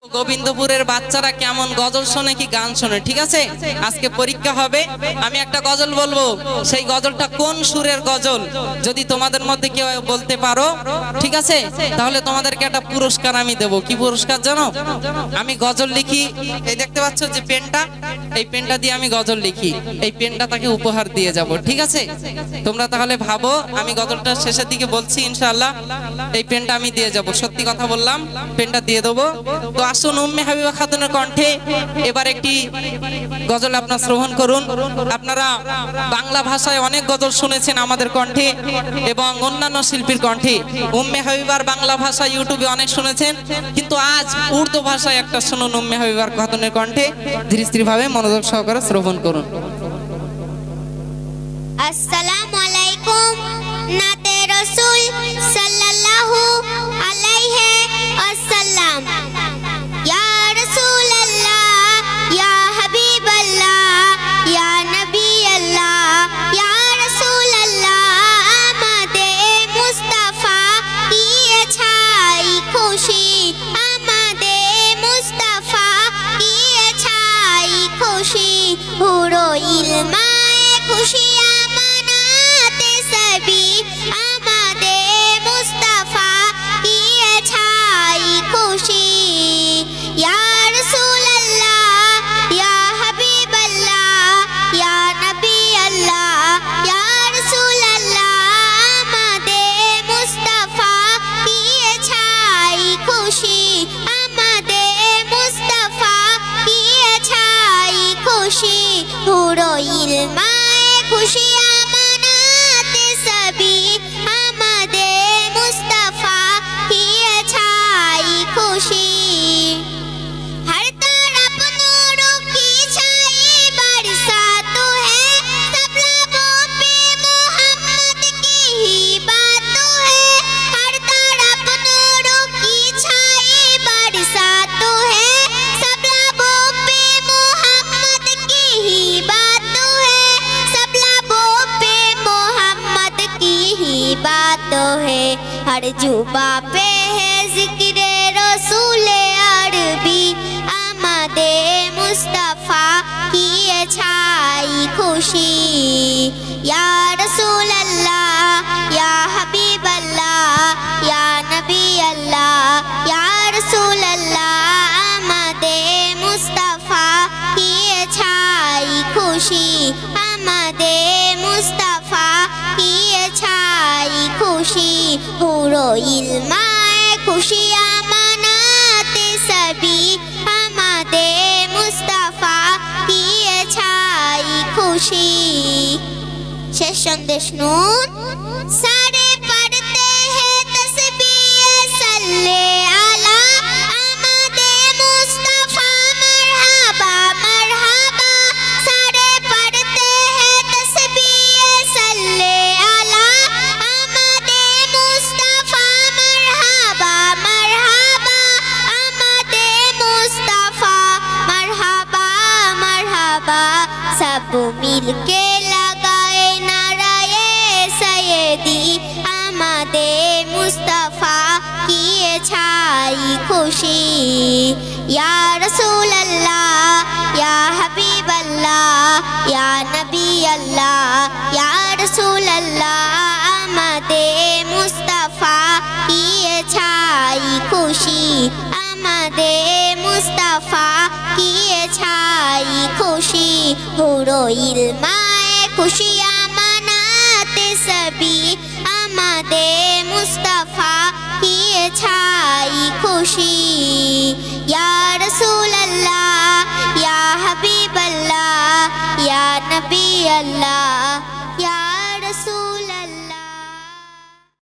গোবিন্দপুরের বাচ্চারা কেমন গজল শোনে কি গান শোনে, ঠিক আছে? আজকে পরীক্ষা হবে, আমি একটা গজল বলবো, সেই গজলটা কোন সুরের গজল যদি তোমাদের মধ্যে কেউ বলতে পারো, ঠিক আছে, তাহলে তোমাদেরকে একটা পুরস্কার আমি দেব। কি পুরস্কার জানো? আমি গজল লিখি, এই দেখতে পাচ্ছ যে পেনটা, এই পেনটা দিয়ে আমি গজল লিখি, এই পেনটা তাকে উপহার দিয়ে যাব, ঠিক আছে? তোমরা তাহলে ভাবো, আমি গজলটা শেষের দিকে বলছি ইনশাআল্লাহ, এই পেনটা আমি দিয়ে যাব, সত্যি কথা বললাম, পেনটা দিয়ে দেবো। তো আসুন উম্মে হাবিবা খাতুনের কণ্ঠে এবার একটি গজল আপনারা শ্রবণ করুন। আপনারা বাংলা ভাষায় অনেক গজল শুনেছেন আমাদের কণ্ঠে এবং অন্যান্য শিল্পীর কণ্ঠে। উম্মে হাবিবার বাংলা ভাষা ইউটিউবে অনেক শুনেছেন, কিন্তু আজ উর্দু ভাষায় একটা শুনুন উম্মে হাবিবার খাতুনের কণ্ঠে, ধীরে স্থির ভাবে মনোযোগ সহকারে শ্রবণ করুন। আসসালামু আলাইকুম, নাতে রাসূল সাল্লাল্লাহু আলাইহি ওয়াসাল্লাম। ইয়া রাসূলুল্লাহ, ইয়া হাবিবাল্লাহ, ইয়া নবী আল্লাহ, ইয়া রাসূলুল্লাহ, আমাদের মুস্তাফা কি ছাই খুশি, আমাদের মুস্তাফা কি ছাই খুশি, পুরো ইলমায়ে খুশি আমানাতে সবি, আমাদের মুস্তাফা কি ছাই খুশি। ইয়া রাসূলুল্লাহ, ইয়া হাবিবাল্লাহ, ইয়া নবী আল্লাহ, ইয়া রাসূলুল্লাহ, আমাদের মুস্তাফা কি ছাই খুশি, আমাদের মুস্তাফা কি ছাই খুশি, পুরো ইলমায়ে খুশি আমানাতে সবি, আমাদের মুস্তাফা কি ছাই খুশি। हर तरफ नूरों की छाई बरसात है, सब लबों पे मोहम्मद की ही बात है। हर तरफ नूरों की छाई बरसात है, सब लबों पे मोहम्मद की ही बात है, सब लबों पे मोहम्मद की ही बात है। हर जुबा पे है जिक्र रसूल अरबी, আমাদের মুস্তাফা কি ছাই খুশি। ইয়া রাসূলুল্লাহ, ইয়া হাবিবাল্লাহ, ইয়া নবী আল্লাহ, ইয়া রাসূলুল্লাহ, আমাদের মুস্তাফা কি ছাই খুশি, আমাদের মুস্তাফা কি ছাই খুশি, পুরো ইলমায়ে খুশি আমানাতে সবি, আমাদের মুস্তাফা কি ছাই খুশি। শেষ সন্দেশ নুন। সারে পড়তে हैं तस्बीह सल्ले आला, আমাদের মুস্তাফা মারহাবা মারহাবা। সারে পড়তে हैं तस्बीह सल्ले आला, আমাদের মুস্তাফা মারহাবা মারহাবা, আমাদের মুস্তাফা মারহাবা মারহাবা। सब मिलके लगाए नाराए सैयदी, আমাদের মুস্তাফা কি ছাই খুশি। ইয়া রাসূলুল্লাহ, ইয়া হাবিবাল্লাহ, ইয়া নবী আল্লাহ, ইয়া রাসূলুল্লাহ, আমাদের মুস্তাফা কি ছাই খুশি, আমাদের মুস্তাফা কি ছাই খুশি, পুরো ইলমায়ে খুশি আমানাতে সবি, আমাদের মুস্তাফা কি ছাই খুশি। ইয়া রাসূলুল্লাহ, ইয়া হাবিবাল্লাহ, ইয়া নবী আল্লাহ,